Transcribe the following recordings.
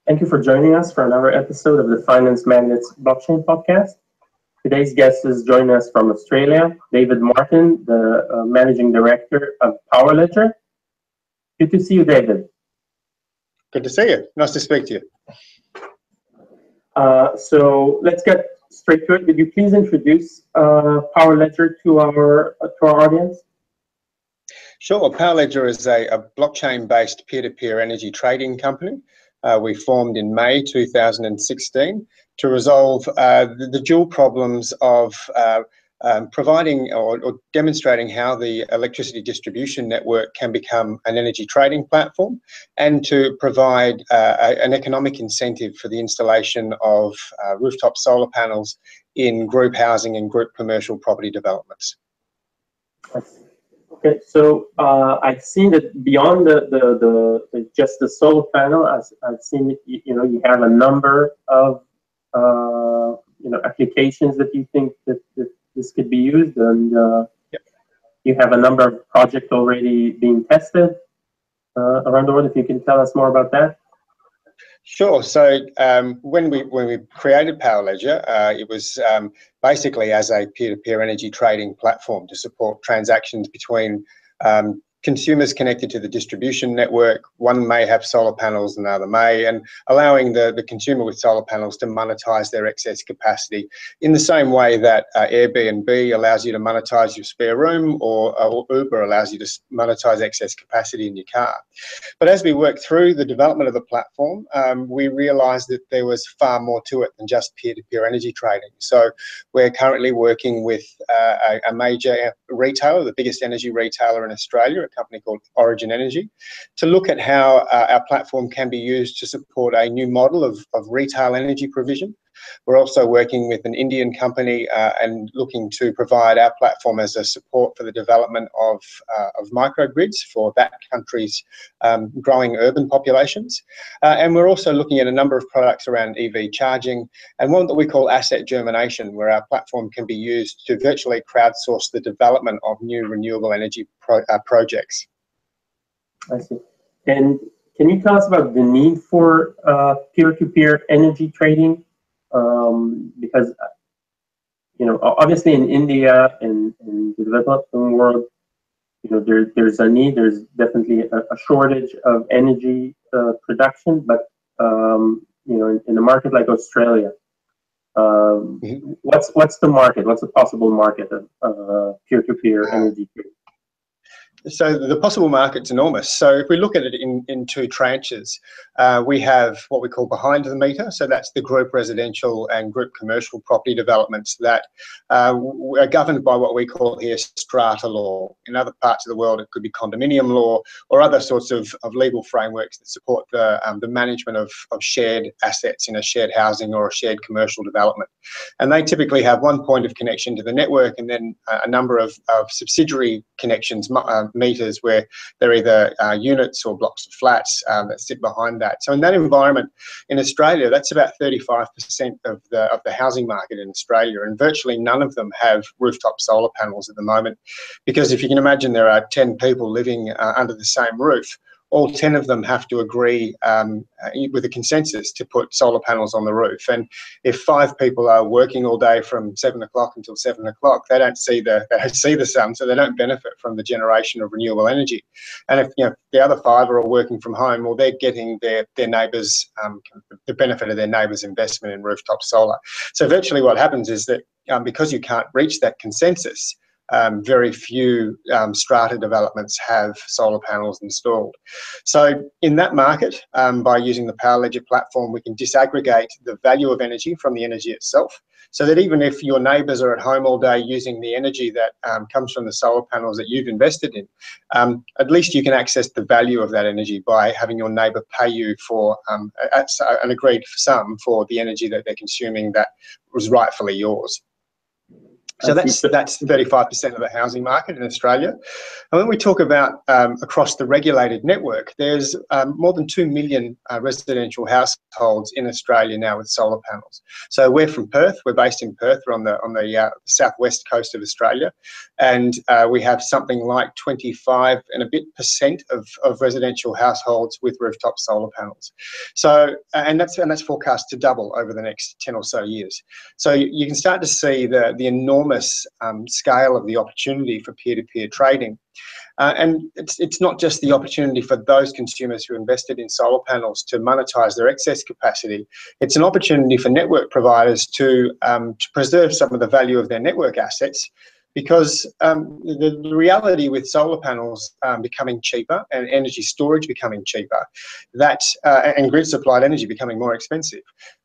Thank you for joining us for another episode of the Finance Magnets Blockchain Podcast. Today's guest is joining us from Australia, David Martin, the Managing Director of PowerLedger. Good to see you, David. Good to see you. Nice to speak to you. So let's get straight to it. Could you please introduce PowerLedger to our audience? Sure. PowerLedger is a blockchain-based peer-to-peer energy trading company. We formed in May 2016 to resolve the dual problems of providing or demonstrating how the electricity distribution network can become an energy trading platform, and to provide an economic incentive for the installation of rooftop solar panels in group housing and group commercial property developments. Okay, so I've seen that beyond the just the solar panel, I've seen you have a number of applications that you think that this could be used, and you have a number of projects already being tested around the world. If you can tell us more about that. Sure. So when we created PowerLedger, it was basically as a peer-to-peer energy trading platform to support transactions between consumers connected to the distribution network. One may have solar panels, another may, and allowing the consumer with solar panels to monetize their excess capacity in the same way that Airbnb allows you to monetize your spare room, or Uber allows you to monetize excess capacity in your car. But as we worked through the development of the platform, we realized that there was far more to it than just peer-to-peer energy trading. So we're currently working with a major retailer, the biggest energy retailer in Australia, a company called Origin Energy, to look at how our platform can be used to support a new model of retail energy provision. We're also working with an Indian company and looking to provide our platform as a support for the development of microgrids for that country's growing urban populations. And we're also looking at a number of products around EV charging, and one that we call asset germination, where our platform can be used to virtually crowdsource the development of new renewable energy projects. I see. And can you tell us about the need for peer-to-peer energy trading? Because obviously in India and in the developing world, there's a need. There's definitely a shortage of energy production, but in a market like Australia, what's the market? What's the possible market of peer-to-peer energy trading? So the possible market's enormous. So if we look at it in two tranches, we have what we call behind the meter. So that's the group residential and group commercial property developments that are governed by what we call here strata law. In other parts of the world, it could be condominium law or other sorts of legal frameworks that support the management of shared assets in a shared housing or a shared commercial development. And they typically have one point of connection to the network, and then a number of subsidiary connections, meters, where they're either units or blocks of flats that sit behind that. So in that environment in Australia, that's about 35% of the housing market in Australia, and virtually none of them have rooftop solar panels at the moment, because if you can imagine, there are 10 people living under the same roof. All 10 of them have to agree with a consensus to put solar panels on the roof. And if 5 people are working all day from 7 o'clock until 7 o'clock, they don't see the sun, so they don't benefit from the generation of renewable energy. And if the other 5 are all working from home, well, they're getting their neighbours, the benefit of their neighbours' investment in rooftop solar. So virtually what happens is that because you can't reach that consensus, very few strata developments have solar panels installed. So in that market, by using the PowerLedger platform, we can disaggregate the value of energy from the energy itself, so that even if your neighbours are at home all day using the energy that comes from the solar panels that you've invested in, at least you can access the value of that energy by having your neighbour pay you for an agreed sum for the energy that they're consuming that was rightfully yours. So that's 35% of the housing market in Australia. And when we talk about across the regulated network, there's more than 2 million residential households in Australia now with solar panels. So we're from Perth. We're based in Perth. We're on the southwest coast of Australia, and we have something like 25% and a bit of residential households with rooftop solar panels. So and that's forecast to double over the next 10 or so years. So you can start to see the enormous scale of the opportunity for peer-to-peer trading. And it's not just the opportunity for those consumers who invested in solar panels to monetize their excess capacity. It's an opportunity for network providers to preserve some of the value of their network assets, because the reality with solar panels becoming cheaper and energy storage becoming cheaper, and grid supplied energy becoming more expensive,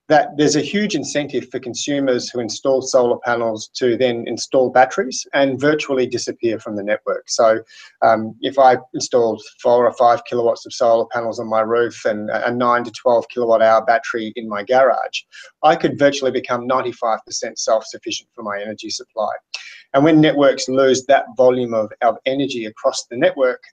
that there's a huge incentive for consumers who install solar panels to then install batteries and virtually disappear from the network. So if I installed 4 or 5 kilowatts of solar panels on my roof and a 9 to 12 kilowatt hour battery in my garage, I could virtually become 95% self-sufficient for my energy supply. And when networks lose that volume of energy across the network,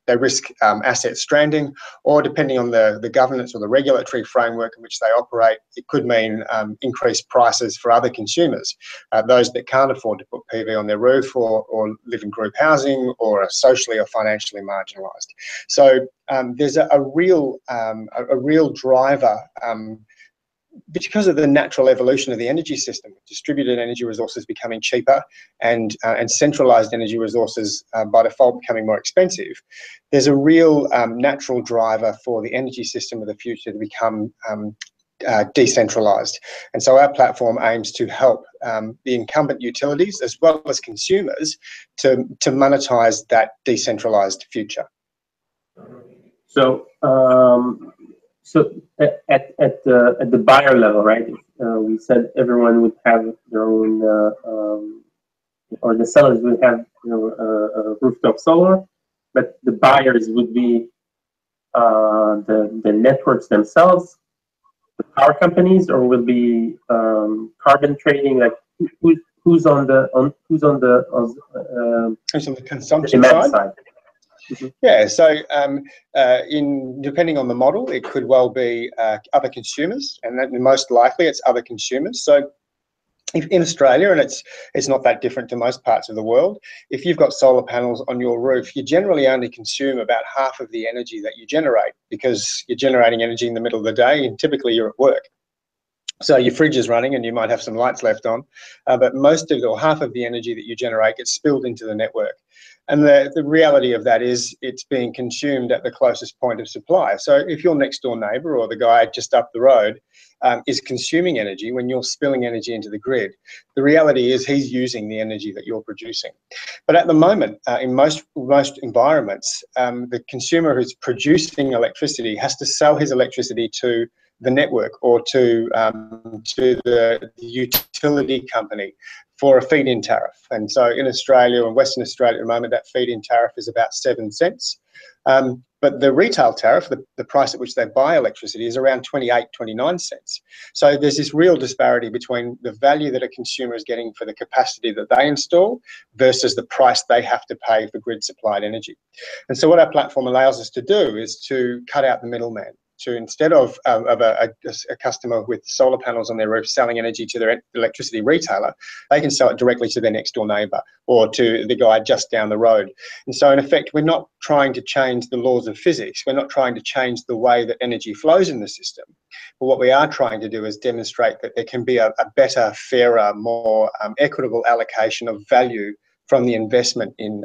they risk asset stranding, or depending on the governance or the regulatory framework in which they operate, it could mean increased prices for other consumers, those that can't afford to put PV on their roof or live in group housing or are socially or financially marginalised. So there's a real driver, because of the natural evolution of the energy system, distributed energy resources becoming cheaper and centralised energy resources by default becoming more expensive. There's a real natural driver for the energy system of the future to become decentralised. And so our platform aims to help the incumbent utilities as well as consumers to monetise that decentralised future. So at the buyer level, right? We said everyone would have their own, or the sellers would have, rooftop solar, but the buyers would be the networks themselves, the power companies, or will be carbon trading. Like who's on the consumption side? Yeah, so depending on the model, it could well be other consumers, and most likely it's other consumers. So in Australia, and it's not that different to most parts of the world, if you've got solar panels on your roof, you generally only consume about half of the energy that you generate, because you're generating energy in the middle of the day and typically you're at work. So your fridge is running and you might have some lights left on, but half of the energy that you generate gets spilled into the network. And the reality of that is it's being consumed at the closest point of supply. So if your next door neighbour or the guy just up the road is consuming energy when you're spilling energy into the grid, the reality is he's using the energy that you're producing. But at the moment, in most environments, the consumer who's producing electricity has to sell his electricity to the network or to the utility company for a feed-in tariff. And so in Australia and Western Australia at the moment, that feed-in tariff is about 7 cents. But the retail tariff, the price at which they buy electricity, is around 28, 29 cents. So there's this real disparity between the value that a consumer is getting for the capacity that they install versus the price they have to pay for grid-supplied energy. And so what our platform allows us to do is to cut out the middleman. To instead of a customer with solar panels on their roof selling energy to their electricity retailer, they can sell it directly to their next door neighbour or to the guy just down the road. And so in effect, we're not trying to change the laws of physics. We're not trying to change the way that energy flows in the system. But what we are trying to do is demonstrate that there can be a better, fairer, more equitable allocation of value from the investment in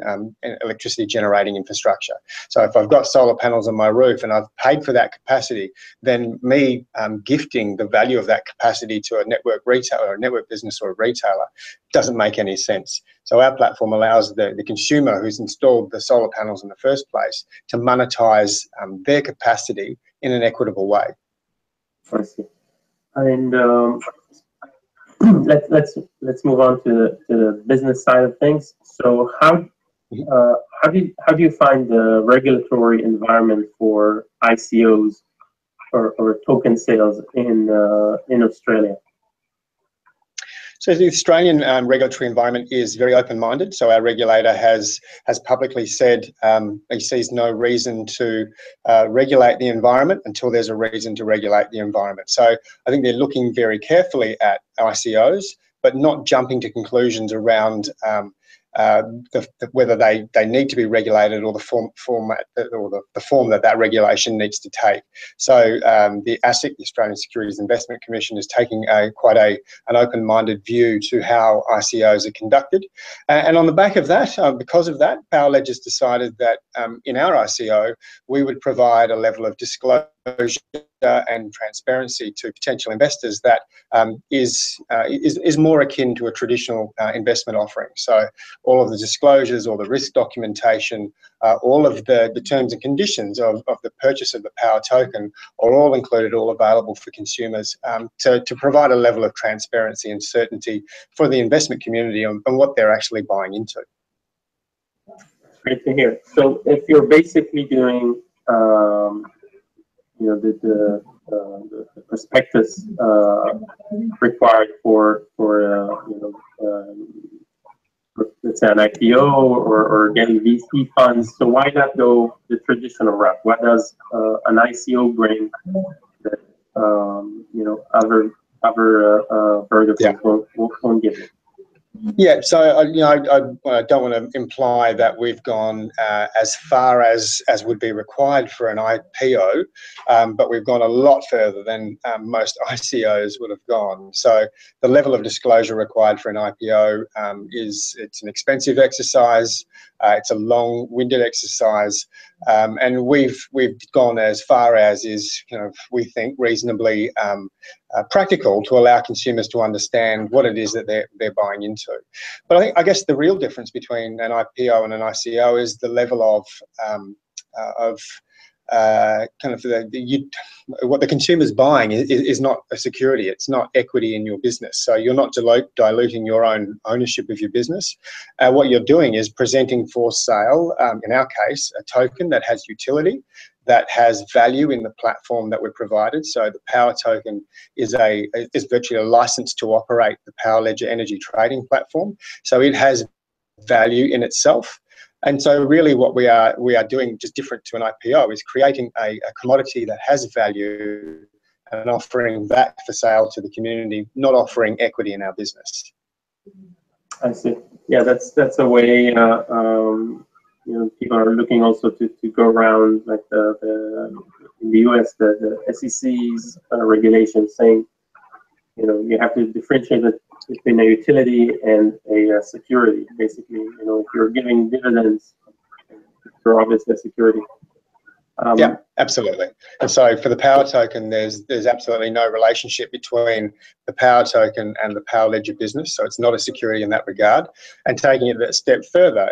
electricity generating infrastructure. So if I've got solar panels on my roof and I've paid for that capacity, then me gifting the value of that capacity to a network retailer or a network business or a retailer doesn't make any sense. So our platform allows the consumer who's installed the solar panels in the first place to monetize their capacity in an equitable way. I see. And let's move on to the business side of things. So how do you find the regulatory environment for ICOs or token sales in Australia? So the Australian regulatory environment is very open-minded. So our regulator has publicly said he sees no reason to regulate the environment until there's a reason to regulate the environment. So I think they're looking very carefully at ICOs, but not jumping to conclusions around whether they need to be regulated or the form that regulation needs to take. So the ASIC, the Australian Securities Investment Commission, is taking quite an open-minded view to how ICOs are conducted. And on the back of that, because of that, Powerledge has decided that in our ICO, we would provide a level of disclosure and transparency to potential investors that is more akin to a traditional investment offering. So all of the disclosures, all the risk documentation, all of the terms and conditions of the purchase of the Power token are all included, all available for consumers to provide a level of transparency and certainty for the investment community on what they're actually buying into. Great to hear. So if you're basically doing the prospectus required for let's say an IPO or getting VC funds, so why not go the traditional route? What does an ICO bring that other verticals won't give you? Yeah, so I don't want to imply that we've gone as far as would be required for an IPO, but we've gone a lot further than most ICOs would have gone. So the level of disclosure required for an IPO it's an expensive exercise, it's a long-winded exercise, and we've gone as far as is we think reasonably practical to allow consumers to understand what it is that they're buying into. But I guess the real difference between an IPO and an ICO is the level of what the consumer's buying is not a security. It's not equity in your business. So you're not diluting your own ownership of your business. What you're doing is presenting for sale, in our case, a token that has utility, that has value in the platform that we're provided. So the Power token is virtually a license to operate the Power Ledger energy trading platform. So it has value in itself. And so really what we are doing, just different to an IPO, is creating a commodity that has value and offering that for sale to the community, not offering equity in our business. I see. Yeah, that's a way people are looking also to go around, like in the US, the SEC's regulations saying, you have to differentiate between a utility and a security. Basically, if you're giving dividends, you're obviously a security. Yeah, absolutely. And so for the Power token, there's absolutely no relationship between the Power token and the Power Ledger business. So it's not a security in that regard. And taking it a step further,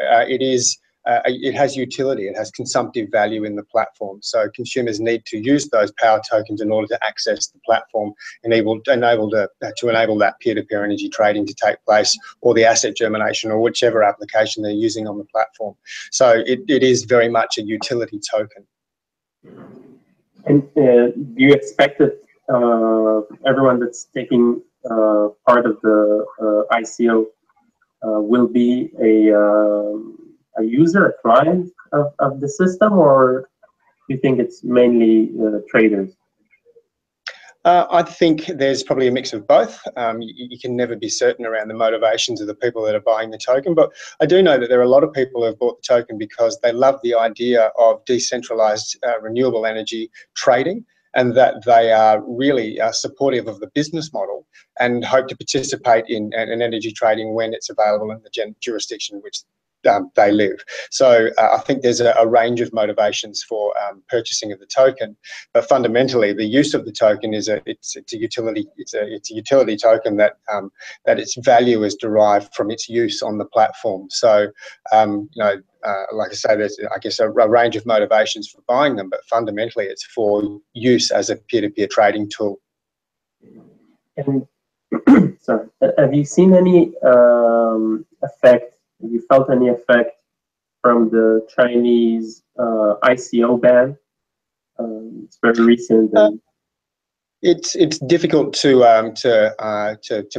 it has utility, it has consumptive value in the platform. So consumers need to use those Power tokens in order to access the platform, to enable that peer-to-peer energy trading to take place, or the asset germination, or whichever application they're using on the platform. So it is very much a utility token. And do you expect that everyone that's taking part of the ICO will be a user, a client of the system, or do you think it's mainly traders? I think there's probably a mix of both. You can never be certain around the motivations of the people that are buying the token, but I do know that there are a lot of people who have bought the token because they love the idea of decentralized renewable energy trading, and that they are really supportive of the business model and hope to participate in energy trading when it's available in the jurisdiction in which they live. So I think there's a range of motivations for purchasing of the token, but fundamentally the use of the token is it's a utility. It's a utility token that its value is derived from its use on the platform. So like I say, there's a range of motivations for buying them, but fundamentally it's for use as a peer-to-peer trading tool. And sorry, have you seen any effect? Have you felt any effect from the Chinese ICO ban? It's very recent. It's difficult to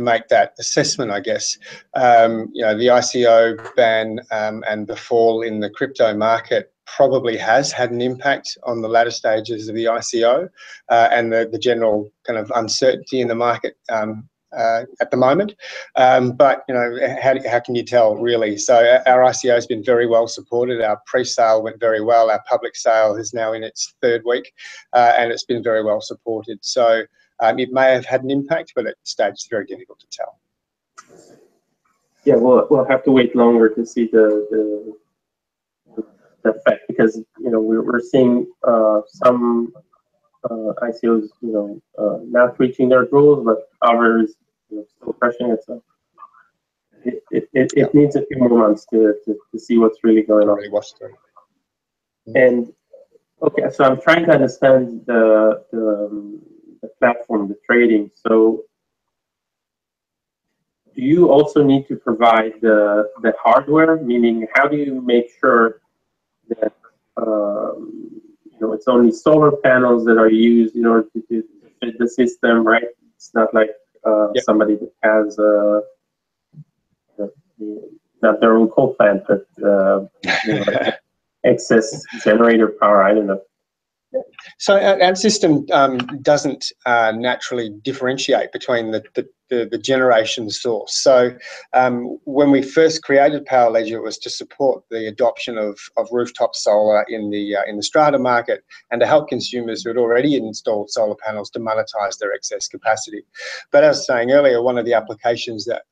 make that assessment, I guess. You know, the ICO ban and the fall in the crypto market probably has had an impact on the latter stages of the ICO and the general kind of uncertainty in the market at the moment. But, you know, how can you tell, really? So our ICO has been very well supported. Our pre-sale went very well. Our public sale is now in its third week, and it's been very well supported. So it may have had an impact, but at this stage, it's very difficult to tell. Yeah, we'll have to wait longer to see the effect, because, you know, we're seeing some ICOs, you know, not reaching their goals, but others, you know, still crushing it. So it needs a few more months to see what's really going on. Really watch through. And okay, so I'm trying to understand the platform, the trading. So do you also need to provide the hardware? Meaning, how do you make sure that you know, it's only solar panels that are used in order to fit the system, right? It's not like somebody that has not their own coal plant, but you know, like excess generator power. I don't know. So our system doesn't naturally differentiate between the generation source. So when we first created PowerLedger, it was to support the adoption of rooftop solar in the strata market, and to help consumers who had already installed solar panels to monetize their excess capacity. But as I was saying earlier, one of the applications that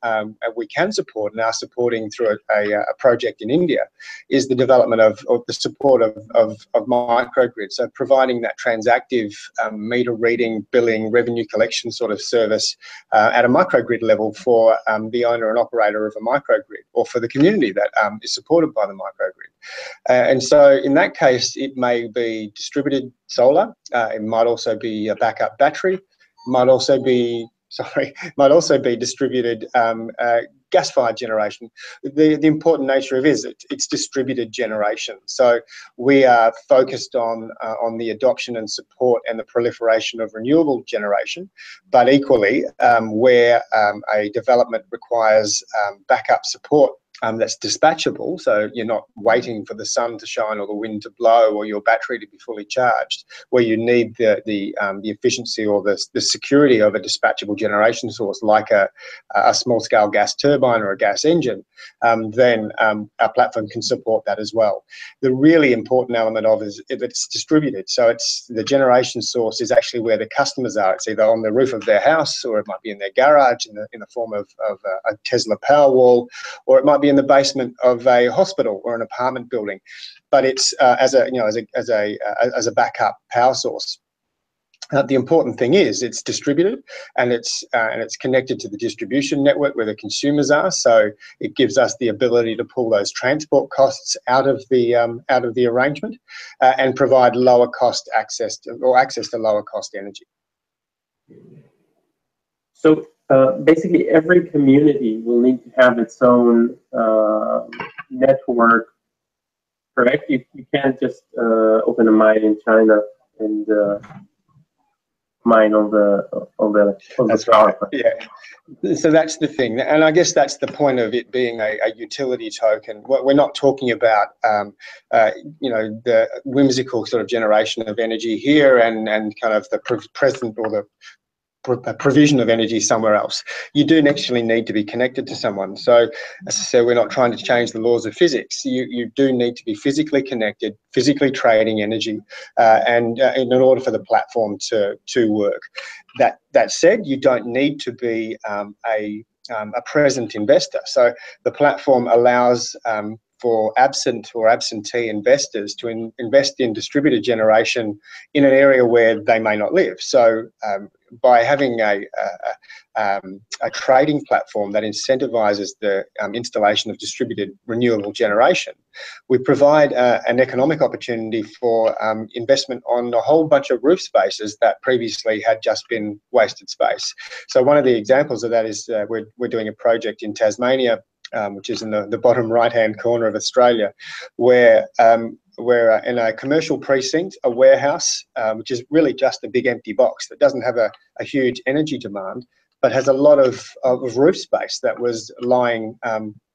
we can support and are supporting through a project in India is the development of the support of microgrids. So providing that transactive meter reading, billing, revenue collection sort of service at a microgrid level for the owner and operator of a microgrid, or for the community that is supported by the microgrid. And so in that case, it may be distributed solar, it might also be a backup battery, might also be distributed gas-fired generation. The important nature of it is it's distributed generation. So we are focused on the adoption and support and the proliferation of renewable generation, but equally where a development requires backup support that's dispatchable, so you're not waiting for the sun to shine or the wind to blow or your battery to be fully charged, where you need the efficiency or the security of a dispatchable generation source like a small-scale gas turbine or a gas engine, then our platform can support that as well. The really important element of it is if it's distributed, so it's the generation source is actually where the customers are. It's either on the roof of their house, or it might be in their garage in the form of a Tesla Powerwall, or it might be in the basement of a hospital or an apartment building, but it's as a backup power source. The important thing is it's distributed, and it's connected to the distribution network where the consumers are. So it gives us the ability to pull those transport costs out of the arrangement and provide lower cost access to lower cost energy. So basically, every community will need to have its own network, correct? You can't just open a mine in China and mine on the power plant. Yeah, so that's the thing, and I guess that's the point of it being a utility token. We're not talking about you know, the whimsical sort of generation of energy here and kind of the present or the provision of energy somewhere else. You do actually need to be connected to someone. So as I said, we're not trying to change the laws of physics. You do need to be physically connected, physically trading energy, and in order for the platform to work. That said, you don't need to be a present investor. So the platform allows for absent or absentee investors to invest in distributed generation in an area where they may not live. So by having a trading platform that incentivizes the installation of distributed renewable generation, we provide an economic opportunity for investment on a whole bunch of roof spaces that previously had just been wasted space. So one of the examples of that is we're doing a project in Tasmania, which is in the bottom right-hand corner of Australia, where we're in a commercial precinct, a warehouse, which is really just a big empty box that doesn't have a huge energy demand, but has a lot of roof space that was lying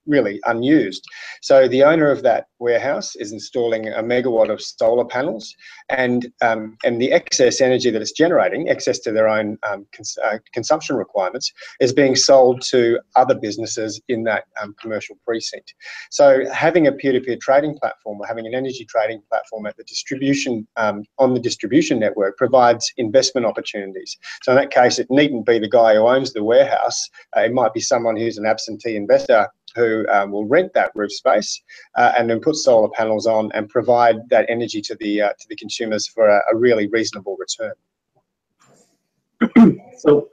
really unused. So the owner of that warehouse is installing a megawatt of solar panels, and the excess energy that it's generating, excess to their own consumption requirements, is being sold to other businesses in that commercial precinct. So having a peer-to-peer trading platform, or having an energy trading platform at the distribution on the distribution network, provides investment opportunities. So in that case, it needn't be the guy who owns the warehouse. It might be someone who's an absentee investor who will rent that roof space and then put solar panels on and provide that energy to the consumers for a really reasonable return. So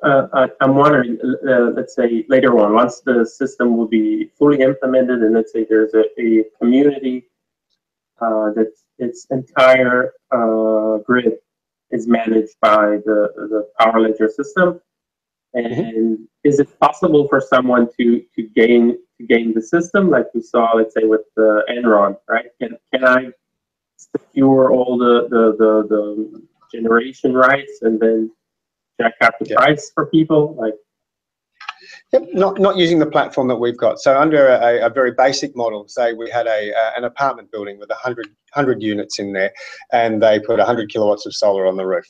I'm wondering, let's say later on, once the system will be fully implemented, and let's say there's a community that its entire grid is managed by the Power Ledger system, and is it possible for someone to gain the system, like we saw, let's say with Enron, right? Can I secure all the generation rights and then jack up the price for people? Like, yep, not using the platform that we've got. So under a very basic model, say we had an apartment building with 100 units in there, and they put 100 kilowatts of solar on the roof.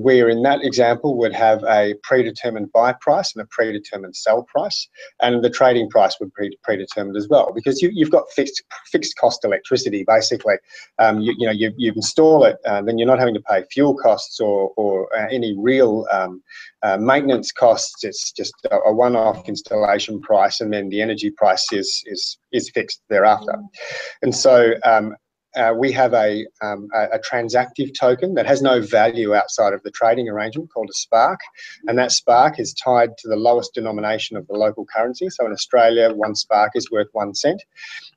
We, in that example, would have a predetermined buy price and a predetermined sell price, and the trading price would be predetermined as well, because you've got fixed cost electricity. Basically, you install it, then you're not having to pay fuel costs or any real maintenance costs. It's just a one-off installation price, and then the energy price is fixed thereafter. And so we have a transactive token that has no value outside of the trading arrangement, called a spark, and that spark is tied to the lowest denomination of the local currency. So in Australia, one spark is worth 1 cent.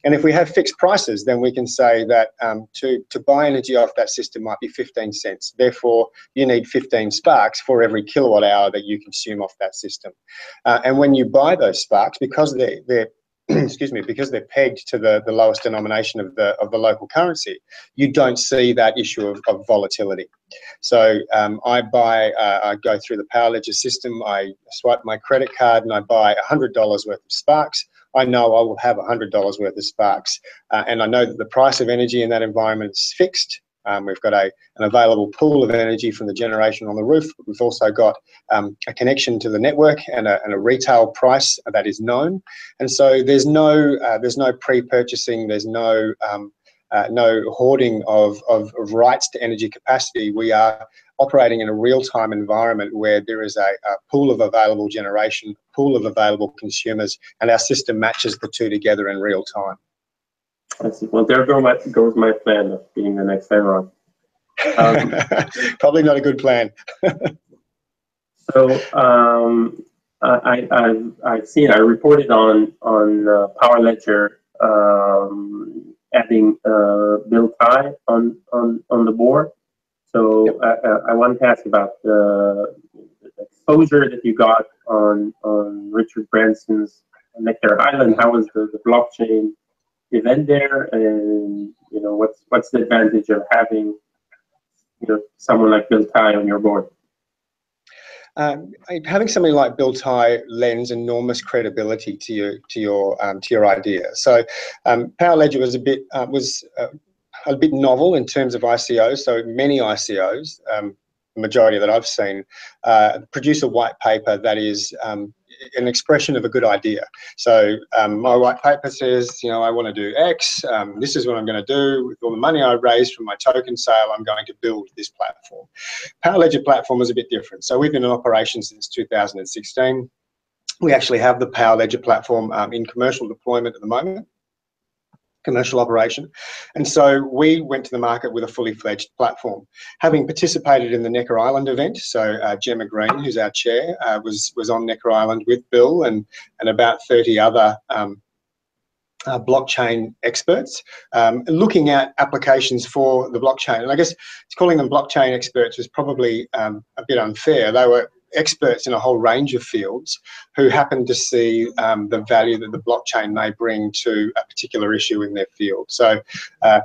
And if we have fixed prices, then we can say that to buy energy off that system might be 15 cents. Therefore, you need 15 sparks for every kilowatt hour that you consume off that system. And when you buy those sparks, because they're excuse me, because they're pegged to the lowest denomination of the local currency, you don't see that issue of volatility. So I go through the Power Ledger system, I swipe my credit card and I buy $100 worth of sparks. I know I will have $100 worth of sparks, and I know that the price of energy in that environment is fixed. We've got an available pool of energy from the generation on the roof. But we've also got a connection to the network and a retail price that is known. And so there's no pre-purchasing. There's no hoarding of rights to energy capacity. We are operating in a real-time environment where there is a pool of available generation, pool of available consumers, and our system matches the two together in real time. I see. Well, there goes my plan of being the next Enron. Probably not a good plan. So I've seen, I reported on Power Ledger adding Bill Tai on the board. So I wanted to ask about the exposure that you got on Richard Branson's Necker Island. How was the blockchain event there, and what's the advantage of having someone like Bill Tai on your board? Having somebody like Bill Tai lends enormous credibility to your idea. So Power Ledger was a bit novel in terms of ICOs. So many ICOs, the majority that I've seen, produce a white paper that is an expression of a good idea. So my white paper says, I want to do X. This is what I'm going to do with all the money I raised from my token sale. I'm going to build this platform. Power Ledger platform was a bit different. So we've been in operation since 2016. We actually have the Power Ledger platform in commercial deployment at the moment, commercial operation. And so we went to the market with a fully fledged platform. Having participated in the Necker Island event, so Gemma Green, who's our chair, was on Necker Island with Bill and about 30 other blockchain experts, looking at applications for the blockchain. And I guess calling them blockchain experts was probably a bit unfair. They were experts in a whole range of fields who happen to see the value that the blockchain may bring to a particular issue in their field. So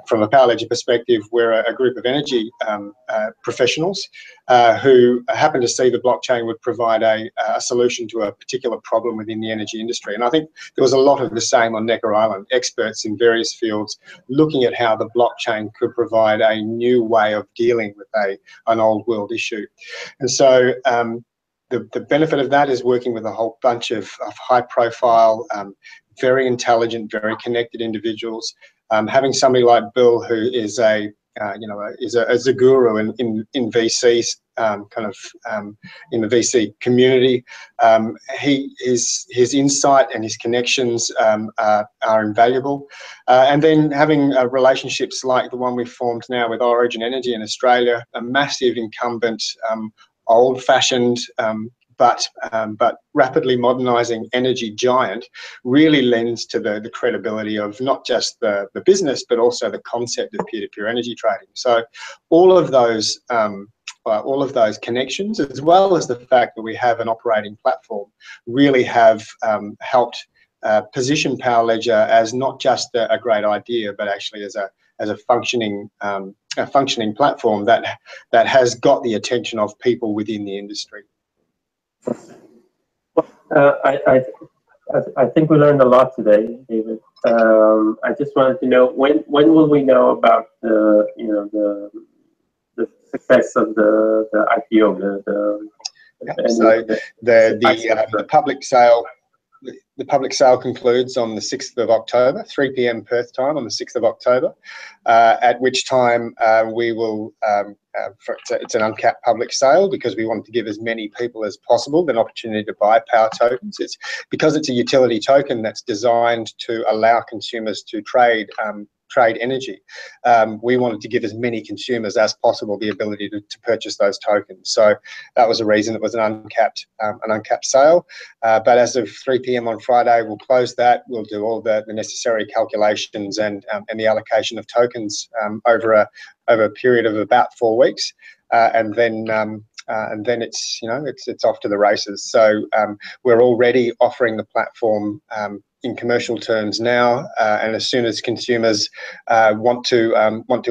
from a Power Ledger perspective, we're a group of energy professionals who happen to see the blockchain would provide a solution to a particular problem within the energy industry. And I think there was a lot of the same on Necker Island, experts in various fields looking at how the blockchain could provide a new way of dealing with an old world issue. And so the benefit of that is working with a whole bunch of high profile, very intelligent, very connected individuals. Having somebody like Bill, who is is a guru in VCs, in the VC community. His insight and his connections are invaluable. And then having relationships like the one we've formed now with Origin Energy in Australia, a massive incumbent, old-fashioned, but rapidly modernising energy giant, really lends to the credibility of not just the business, but also the concept of peer-to-peer energy trading. So all of those connections, as well as the fact that we have an operating platform, really have helped position Power Ledger as not just a great idea, but actually as a functioning platform that has got the attention of people within the industry. I think we learned a lot today, David. I just wanted to know when will we know about the success of the IPO, the public sale. The public sale concludes on the 6th of October, 3 p.m. Perth time on the 6th of October, at which time we will, it's an uncapped public sale because we want to give as many people as possible an opportunity to buy power tokens. Because it's a utility token that's designed to allow consumers to trade energy. We wanted to give as many consumers as possible the ability to purchase those tokens. So that was the reason it was an uncapped sale. But as of 3 p.m. on Friday, we'll close that. We'll do all the necessary calculations and the allocation of tokens over a period of about 4 weeks, and then it's off to the races. So we're already offering the platform in commercial terms now, and as soon as consumers want to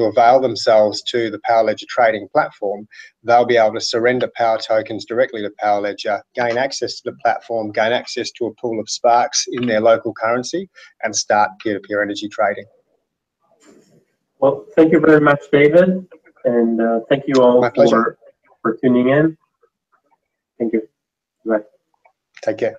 avail themselves to the Power Ledger trading platform, they'll be able to surrender power tokens directly to Power Ledger, gain access to the platform, gain access to a pool of Sparks in their local currency, and start peer-to-peer energy trading. Well, thank you very much, David, and thank you all for tuning in. Thank you. Bye. Take care.